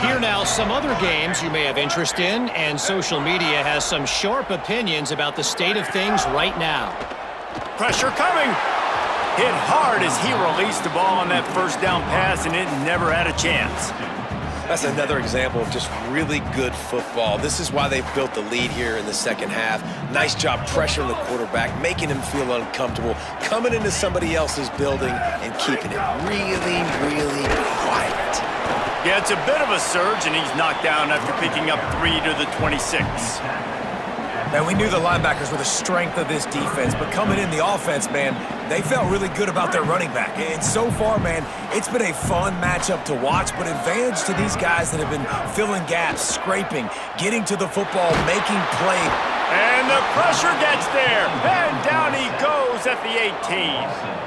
Here now, some other games you may have interest in, and social media has some sharp opinions about the state of things right now. Pressure coming. Hit hard as he released the ball on that first down pass, and it never had a chance. That's another example of just really good football. This is why they've built the lead here in the second half. Nice job pressuring the quarterback, making him feel uncomfortable, coming into somebody else's building and keeping it really, really quiet. Yeah, it's a bit of a surge, and he's knocked down after picking up 3 to the 26. Man, we knew the linebackers were the strength of this defense, but coming in the offense, man, they felt really good about their running back. And so far, man, it's been a fun matchup to watch, but advantage to these guys that have been filling gaps, scraping, getting to the football, making play. And the pressure gets there, and down he goes at the 18.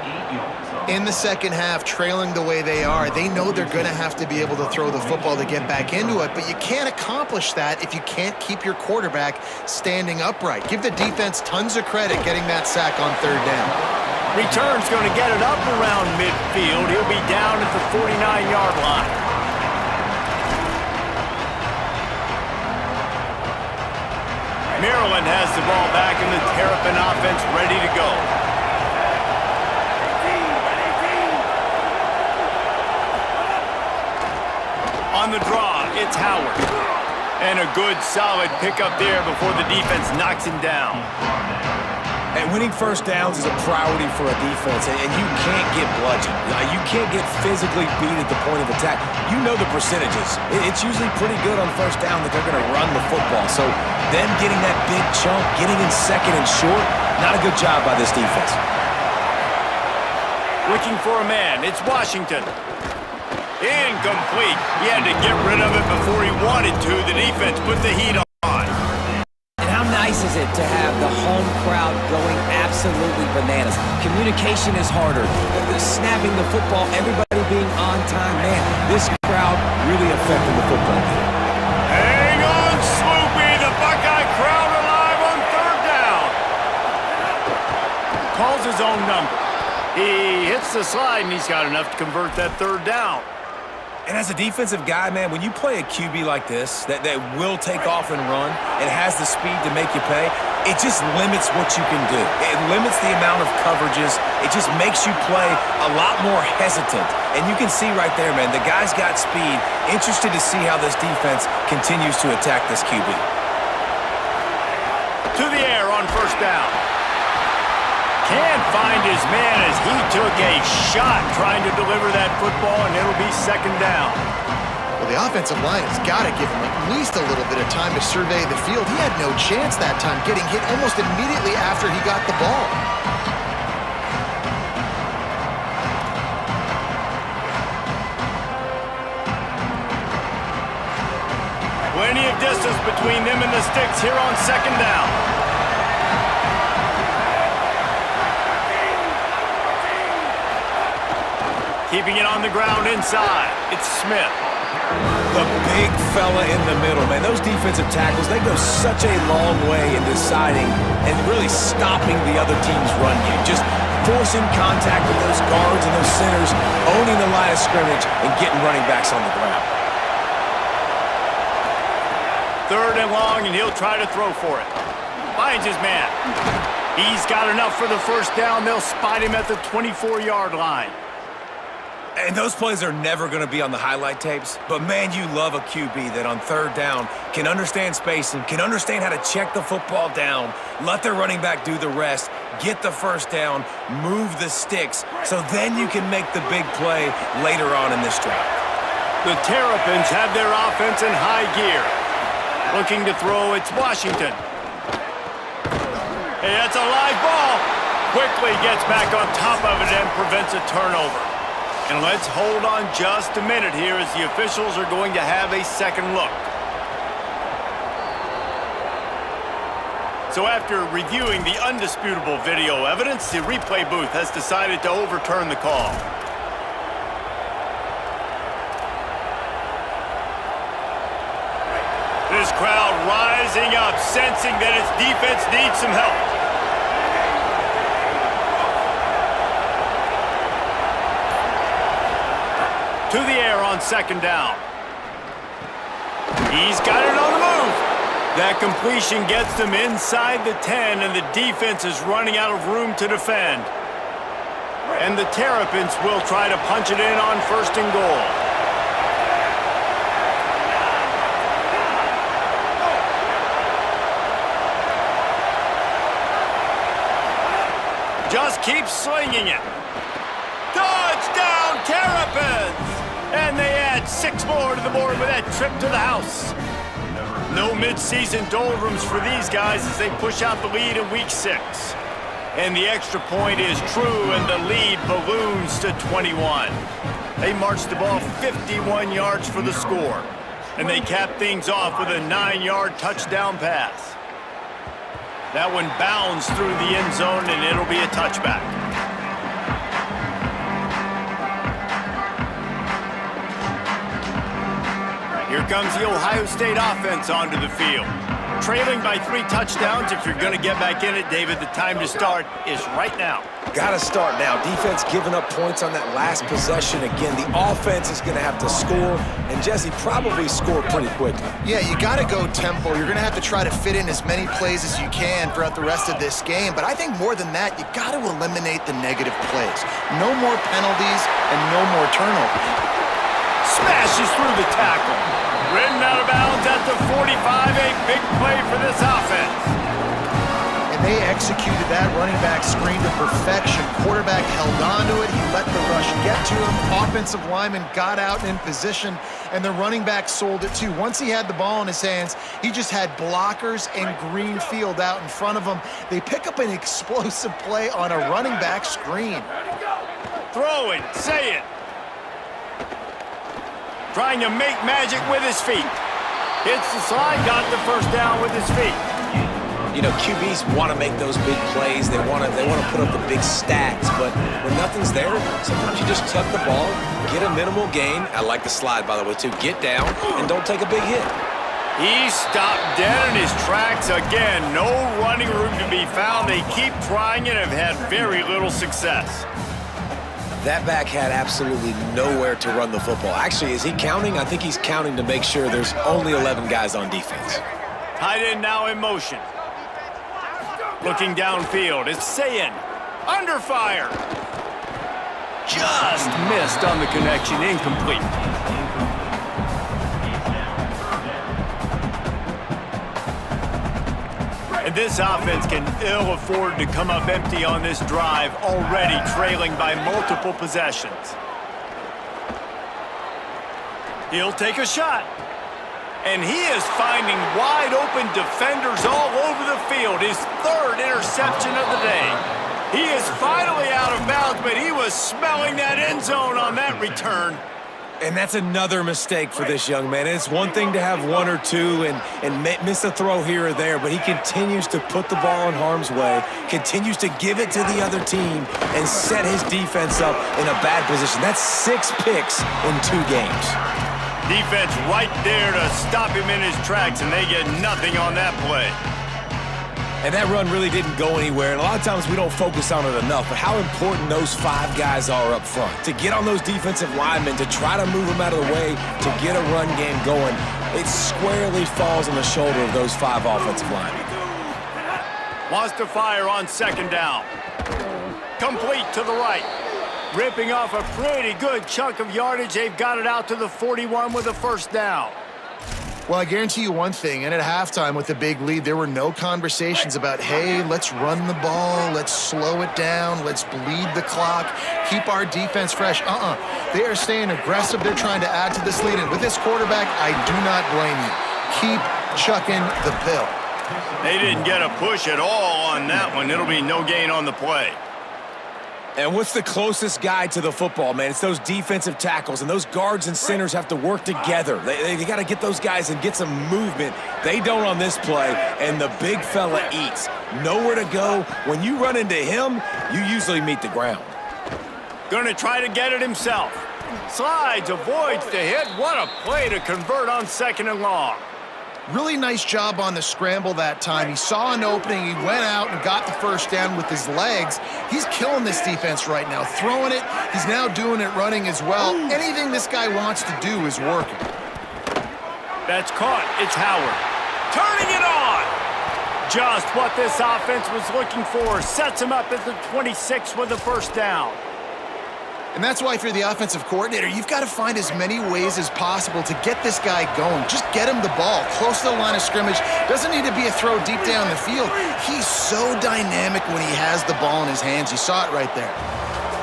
In the second half, trailing the way they are, they know they're going to have to be able to throw the football to get back into it, but you can't accomplish that if you can't keep your quarterback standing upright. Give the defense tons of credit getting that sack on third down. Return's going to get it up around midfield. He'll be down at the 49-yard line. Maryland has the ball back, and the Terrapin offense ready to go. On the draw, it's Howard. And a good, solid pickup there before the defense knocks him down. And winning first downs is a priority for a defense, and you can't get bludgeoned. You can't get physically beat at the point of attack. You know the percentages. It's usually pretty good on first down that they're going to run the football. So them getting that big chunk, getting in second and short, not a good job by this defense. Looking for a man. It's Washington. Incomplete. He had to get rid of it before he wanted to. The defense put the heat on. And how nice is it to have the home crowd going absolutely bananas? Communication is harder. The snapping the football, everybody being on time. Man, this crowd really affecting the football game. Hang on, Sloopy. The Buckeye crowd alive on third down. Calls his own number. He hits the slide, and he's got enough to convert that third down. And as a defensive guy, man, when you play a QB like this that will take off and run and has the speed to make you pay, it just limits what you can do. It limits the amount of coverages. It just makes you play a lot more hesitant. And you can see right there, man, the guy's got speed. Interested to see how this defense continues to attack this QB. To the air on first down. Can't find his man as he took a shot trying to deliver that football, and it'll be second down. Well, the offensive line has got to give him at least a little bit of time to survey the field. He had no chance that time, getting hit almost immediately after he got the ball. Plenty of distance between them and the sticks here on second down. Keeping it on the ground inside. It's Smith. The big fella in the middle, man. Those defensive tackles, they go such a long way in deciding and really stopping the other team's run game. Just forcing contact with those guards and those centers, owning the line of scrimmage, and getting running backs on the ground. Third and long, and he'll try to throw for it. Finds his man. He's got enough for the first down. They'll spot him at the 24-yard line. And those plays are never going to be on the highlight tapes, but man, you love a QB that on third down can understand spacing, can understand how to check the football down, let their running back do the rest, get the first down, move the sticks, so then you can make the big play later on in this drive. The Terrapins have their offense in high gear. Looking to throw, it's Washington. Hey, that's a live ball. Quickly gets back on top of it and prevents a turnover. And let's hold on just a minute here as the officials are going to have a second look. So after reviewing the undisputable video evidence, the replay booth has decided to overturn the call. This crowd rising up, sensing that its defense needs some help. To the air on second down. He's got it on the move. That completion gets them inside the 10, and the defense is running out of room to defend. And the Terrapins will try to punch it in on first and goal. Just keep slinging it. Touchdown, Terrapins! And they add 6 more to the board with that trip to the house. No midseason doldrums for these guys as they push out the lead in week 6. And the extra point is true, and the lead balloons to 21. They march the ball 51 yards for the score. And they cap things off with a 9-yard touchdown pass. That one bounds through the end zone, and it'll be a touchback. Here comes the Ohio State offense onto the field. Trailing by 3 touchdowns. If you're going to get back in it, David, the time to start is right now. Got to start now. Defense giving up points on that last possession. Again, the offense is going to have to score, and Jesse probably score pretty quickly. Yeah, you got to go tempo. You're going to have to try to fit in as many plays as you can throughout the rest of this game. But I think more than that, you got to eliminate the negative plays. No more penalties and no more turnovers. Smashes through the tackle. Ridden out of bounds at the 45, a big play for this offense. And they executed that running back screen to perfection. Quarterback held on to it. He let the rush get to him. Offensive lineman got out in position, and the running back sold it too. Once he had the ball in his hands, he just had blockers and green field out in front of him. They pick up an explosive play on a running back screen. Throwing, say it. Trying to make magic with his feet. Hits the slide, got the first down with his feet. You know, QBs want to make those big plays. They want to put up the big stats. But when nothing's there, sometimes you just tuck the ball, get a minimal gain. I like the slide, by the way, too. Get down and don't take a big hit. He stopped dead in his tracks again. No running room to be found. They keep trying and have had very little success. That back had absolutely nowhere to run the football. Actually, is he counting? I think he's counting to make sure there's only 11 guys on defense. Tight end now in motion. Looking downfield, it's Sayin. Under fire. Just missed on the connection, incomplete. And this offense can ill afford to come up empty on this drive, already trailing by multiple possessions. He'll take a shot. And he is finding wide open defenders all over the field. His 3rd interception of the day. He is finally out of bounds, but he was smelling that end zone on that return. And that's another mistake for this young man. It's one thing to have 1 or 2 and miss a throw here or there, but he continues to put the ball in harm's way, continues to give it to the other team, and set his defense up in a bad position. That's 6 picks in 2 games. Defense right there to stop him in his tracks, and they get nothing on that play. And that run really didn't go anywhere, and a lot of times we don't focus on it enough, but how important those 5 guys are up front. To get on those defensive linemen, to try to move them out of the way, to get a run game going, it squarely falls on the shoulder of those 5 offensive linemen. Wants to fire on second down. Complete to the right. Ripping off a pretty good chunk of yardage. They've got it out to the 41 with a first down. Well, I guarantee you one thing, and at halftime with the big lead, there were no conversations about, hey, let's run the ball, let's slow it down, let's bleed the clock, keep our defense fresh. They are staying aggressive. They're trying to add to this lead, and with this quarterback, I do not blame you. Keep chucking the pill. They didn't get a push at all on that one. It'll be no gain on the play. And what's the closest guy to the football, man? It's those defensive tackles, and those guards and centers have to work together. They got to get those guys and get some movement. They don't on this play, and the big fella eats. Nowhere to go. When you run into him, you usually meet the ground. Gonna try to get it himself. Slides, avoids the hit. What a play to convert on second and long. Really nice job on the scramble that time. He saw an opening, he went out and got the first down with his legs. He's killing this defense right now, throwing it. He's now doing it running as well. Anything this guy wants to do is working. That's caught. It's Howard. Turning it on. Just what this offense was looking for. Sets him up at the 26 with the first down. And that's why if you're the offensive coordinator, you've got to find as many ways as possible to get this guy going. Just get him the ball close to the line of scrimmage. Doesn't need to be a throw deep down the field. He's so dynamic when he has the ball in his hands. You saw it right there.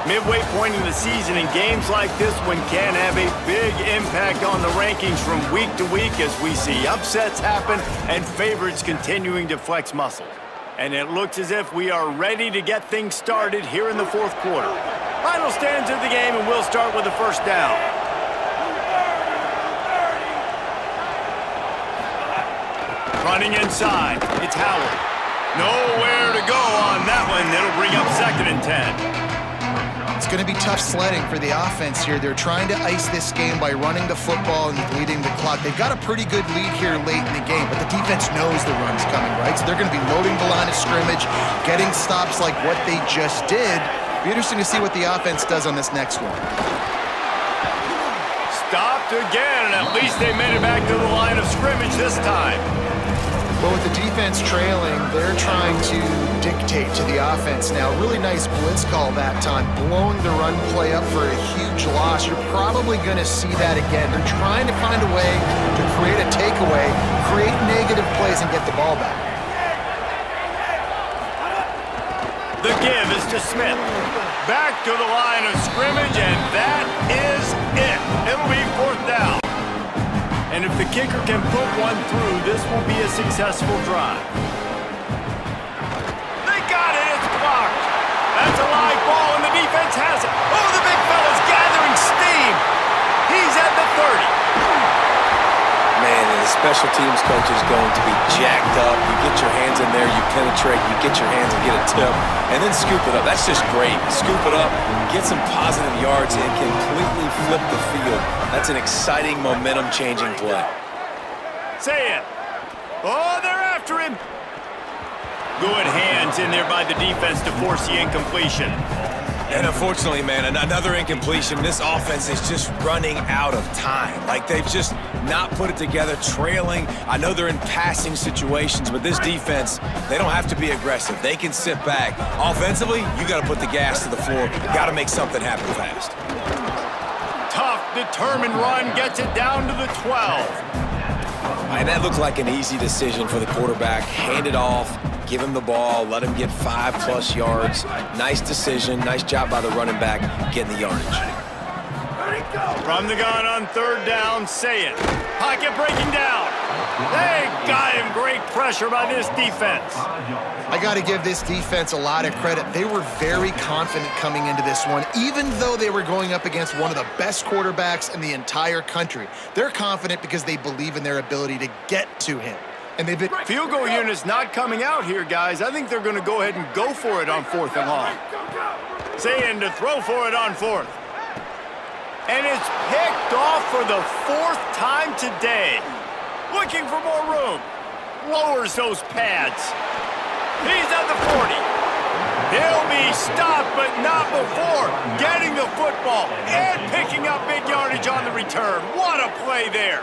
Midway point in the season, and games like this one can have a big impact on the rankings from week to week as we see upsets happen and favorites continuing to flex muscle. And it looks as if we are ready to get things started here in the fourth quarter. Final stands of the game, and we'll start with the first down. Running inside, it's Howard. Nowhere to go on that one. It'll bring up second and 10. It's going to be tough sledding for the offense here. They're trying to ice this game by running the football and bleeding the clock. They've got a pretty good lead here late in the game, but the defense knows the run's coming, right? So they're going to be loading the line of scrimmage, getting stops like what they just did. Be interesting to see what the offense does on this next one. Stopped again, and at least they made it back to the line of scrimmage this time. Well, with the defense trailing, they're trying to dictate to the offense now. Really nice blitz call that time, blowing the run play up for a huge loss. You're probably going to see that again. They're trying to find a way to create a takeaway, create negative plays, and get the ball back. The give is to Smith. Back to the line of scrimmage, and that is it. It'll be fourth down. And if the kicker can put one through, this will be a successful drive. They got it. It's blocked. That's a live ball, and the defense has it. Oh, the big fella's gathering steam. He's at the 30. Man, and the special teams coach is going to be jacked up. You get your hands in there, you penetrate, you get your hands and get a tip, and then scoop it up. That's just great. Scoop it up, get some positive yards, and completely flip the field. That's an exciting, momentum-changing play. Say it. Oh, they're after him. Good hands in there by the defense to force the incompletion. And unfortunately, man, another incompletion. This offense is just running out of time. Like, they've just not put it together, trailing. I know they're in passing situations, but this defense, they don't have to be aggressive. They can sit back. Offensively, you got to put the gas to the floor. Got to make something happen fast. Tough, determined run gets it down to the 12. And that looked like an easy decision for the quarterback. Hand it off, give him the ball, let him get 5+ yards. Nice decision, nice job by the running back getting the yardage. From the gun on third down, say it. Pocket breaking down. They got him. Great pressure by this defense. I got to give this defense a lot of credit. They were very confident coming into this one, even though they were going up against one of the best quarterbacks in the entire country. They're confident because they believe in their ability to get to him. And they've been... Field goal unit's not coming out here, guys. I think they're going to go ahead and go for it on fourth and long. Saying to throw for it on fourth. And it's picked off for the fourth time today. Looking for more room. Lowers those pads. He's at the 40. He'll be stopped, but not before getting the football and picking up big yardage on the return. What a play there.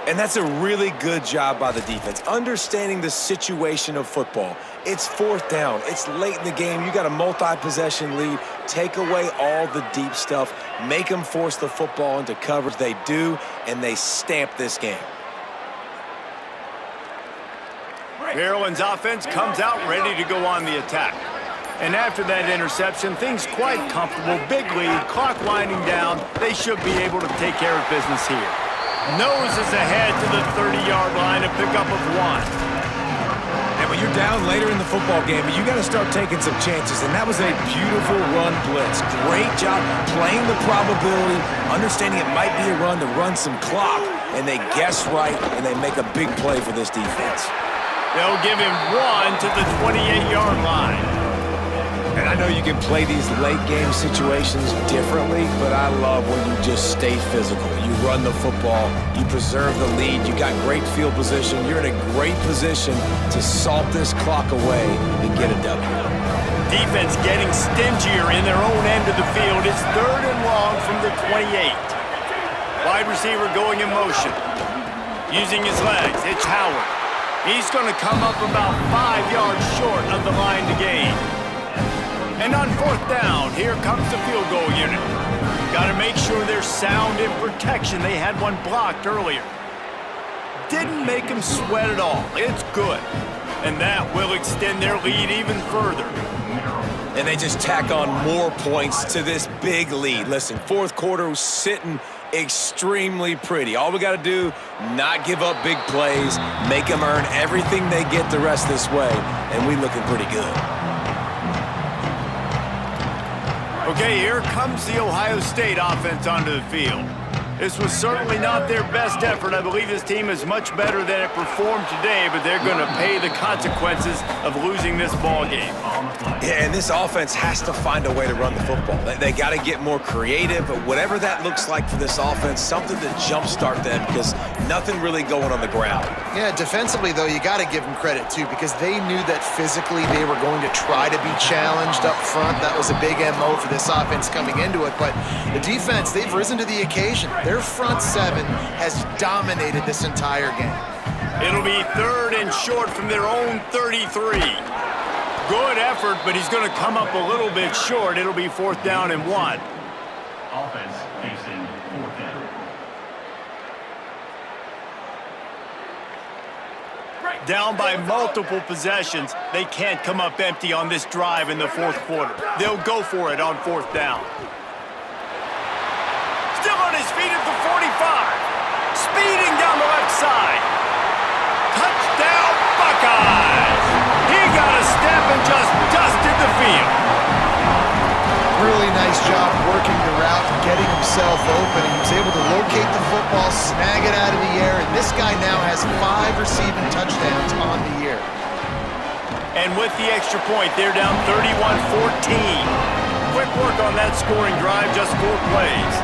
And that's a really good job by the defense, understanding the situation of football. It's fourth down. It's late in the game. You got a multi-possession lead. Take away all the deep stuff. Make them force the football into coverage. They do, and they stamp this game. Maryland's offense comes out ready to go on the attack. And after that interception, things quite comfortable. Big lead, clock winding down. They should be able to take care of business here. Noses ahead to the 30-yard line, a pickup of 1. And when you're down later in the football game, you got to start taking some chances. And that was a beautiful run blitz. Great job playing the probability, understanding it might be a run to run some clock. And they guess right, and they make a big play for this defense. They'll give him 1 to the 28-yard line. And I know you can play these late-game situations differently, but I love when you just stay physical. You run the football, you preserve the lead, you got great field position. You're in a great position to salt this clock away and get a W. Defense getting stingier in their own end of the field. It's 3rd and long from the 28. Wide receiver going in motion. Using his legs, it's Howard. He's going to come up about 5 yards short of the line to gain. And on 4th down, here comes the field goal unit. Got to make sure they're sound in protection. They had one blocked earlier. Didn't make them sweat at all. It's good. And that will extend their lead even further. And they just tack on more points to this big lead. Listen, fourth quarter was sitting extremely pretty. All we got to do, not give up big plays, make them earn everything they get the rest this way, and we looking pretty good. Okay, here comes the Ohio State offense onto the field. This was certainly not their best effort. I believe this team is much better than it performed today, but they're going to pay the consequences of losing this ball game. Yeah, and this offense has to find a way to run the football. They got to get more creative, but whatever that looks like for this offense, something to jumpstart them because nothing really going on the ground. Yeah, defensively, though, you got to give them credit, too, because they knew that physically they were going to try to be challenged up front. That was a big MO for this offense coming into it, but the defense, they've risen to the occasion. Their front seven has dominated this entire game. It'll be 3rd and short from their own 33. Good effort, but he's going to come up a little bit short. It'll be 4th down and 1. Offense facing 4th down. Down by multiple possessions, they can't come up empty on this drive in the 4th quarter. They'll go for it on 4th down. Still on his feet at the 45. Speeding down the left side. Touchdown, Buckeyes! He got a step and just dusted the field. Really nice job working the route and getting himself open. He was able to locate the football, snag it out of the air, and this guy now has 5 receiving touchdowns on the year. And with the extra point, they're down 31-14. Quick work on that scoring drive, just 4 plays.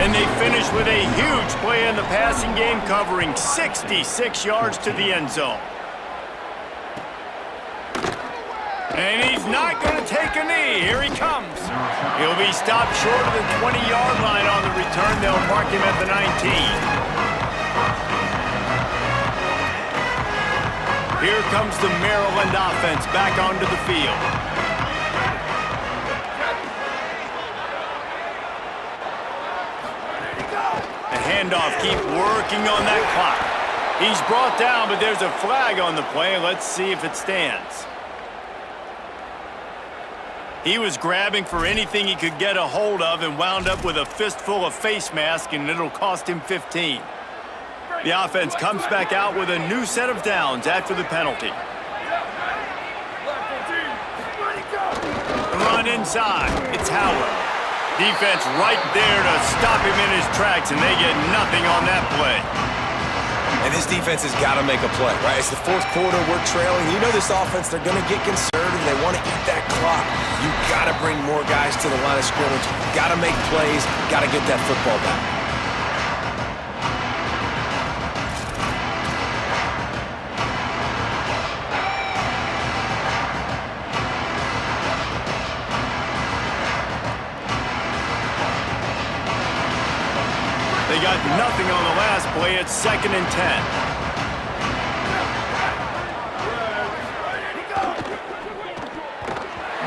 And they finish with a huge play in the passing game, covering 66 yards to the end zone. And he's not going to take a knee. Here he comes. He'll be stopped short of the 20-yard line on the return. They'll mark him at the 19. Here comes the Maryland offense back onto the field. The handoff, keep working on that clock. He's brought down, but there's a flag on the play. Let's see if it stands. He was grabbing for anything he could get a hold of and wound up with a fistful of face mask, and it'll cost him 15. The offense comes back out with a new set of downs after the penalty. Run inside. It's Howard. Defense right there to stop him in his tracks, and they get nothing on that play. And this defense has got to make a play, right? It's the 4th quarter. We're trailing. You know this offense, they're going to get conservative. They want to eat that clock. You got to bring more guys to the line of scrimmage. Got to make plays. Got to get that football back. They got nothing on the last play. It's 2nd and 10.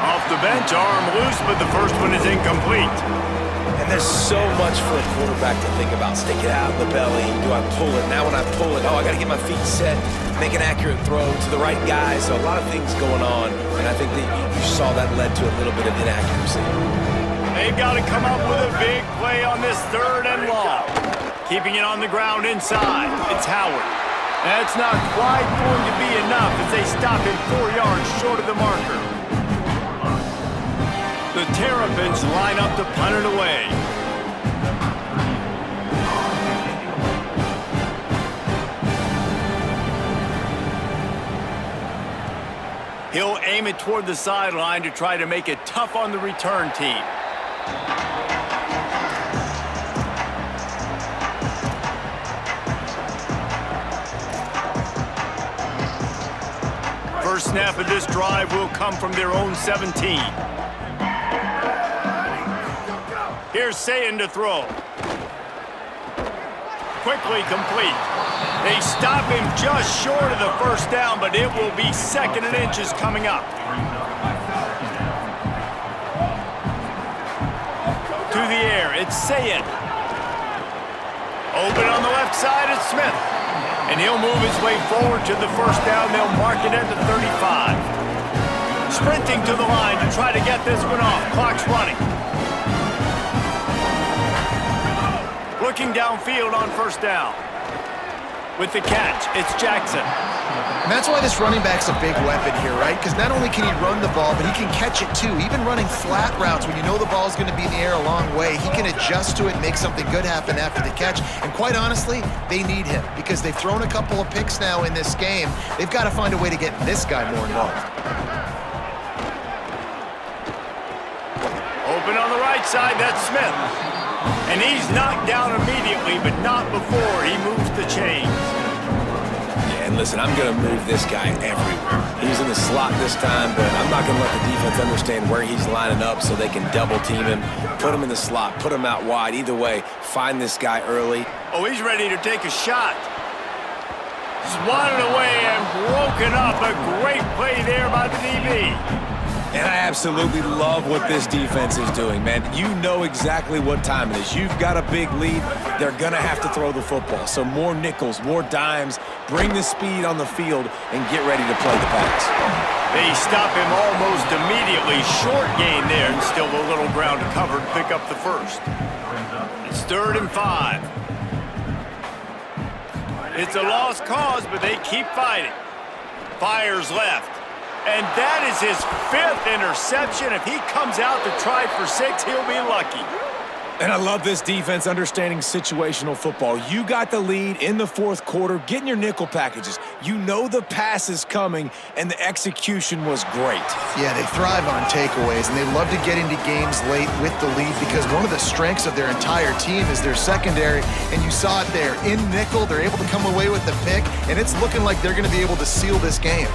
Off the bench, arm loose, but the first one is incomplete. And there's so much for a quarterback to think about. Stick it out in the belly. Do I pull it? Now when I pull it, I got to get my feet set, make an accurate throw to the right guy. So a lot of things going on, and I think that you saw that led to a little bit of inaccuracy. They've got to come up with a big play on this 3rd and long. Keeping it on the ground inside. It's Howard. That's not quite going to be enough as they stop him 4 yards short of the marker. The Terrapins line up to punt it away. He'll aim it toward the sideline to try to make it tough on the return team. First snap of this drive will come from their own 17. Here's Sayin to throw. Quickly complete. They stop him just short of the first down, but it will be 2nd and inches coming up. To the air, it's Sayin. Open on the left side, it's Smith. And he'll move his way forward to the first down. They'll mark it at the 35. Sprinting to the line to try to get this one off. Clock's running. Looking downfield on first down. With the catch, it's Jackson. And that's why this running back's a big weapon here, right? Because not only can he run the ball, but he can catch it too. Even running flat routes when you know the ball's going to be in the air a long way, he can adjust to it and make something good happen after the catch. And quite honestly, they need him because they've thrown a couple of picks now in this game. They've got to find a way to get this guy more involved. Open on the right side, that's Smith. And he's knocked down immediately, but not before he moves the chains. Yeah, and listen, I'm going to move this guy everywhere. He's in the slot this time, but I'm not going to let the defense understand where he's lining up so they can double team him, put him in the slot, put him out wide. Either way, find this guy early. Oh, he's ready to take a shot. Swatted away and broken up. A great play there by the DB. And I absolutely love what this defense is doing, man. You know exactly what time it is. You've got a big lead. They're going to have to throw the football. So more nickels, more dimes, bring the speed on the field, and get ready to play the pass. They stop him almost immediately. Short gain there, and still a little ground to cover to pick up the first. It's 3rd and 5. It's a lost cause, but they keep fighting. Fires left. And that is his 5th interception. If he comes out to try for 6, he'll be lucky. And I love this defense understanding situational football. You got the lead in the 4th quarter, getting your nickel packages. You know the pass is coming, and the execution was great. Yeah, they thrive on takeaways, and they love to get into games late with the lead because one of the strengths of their entire team is their secondary, and you saw it there. In nickel, they're able to come away with the pick, and it's looking like they're going to be able to seal this game.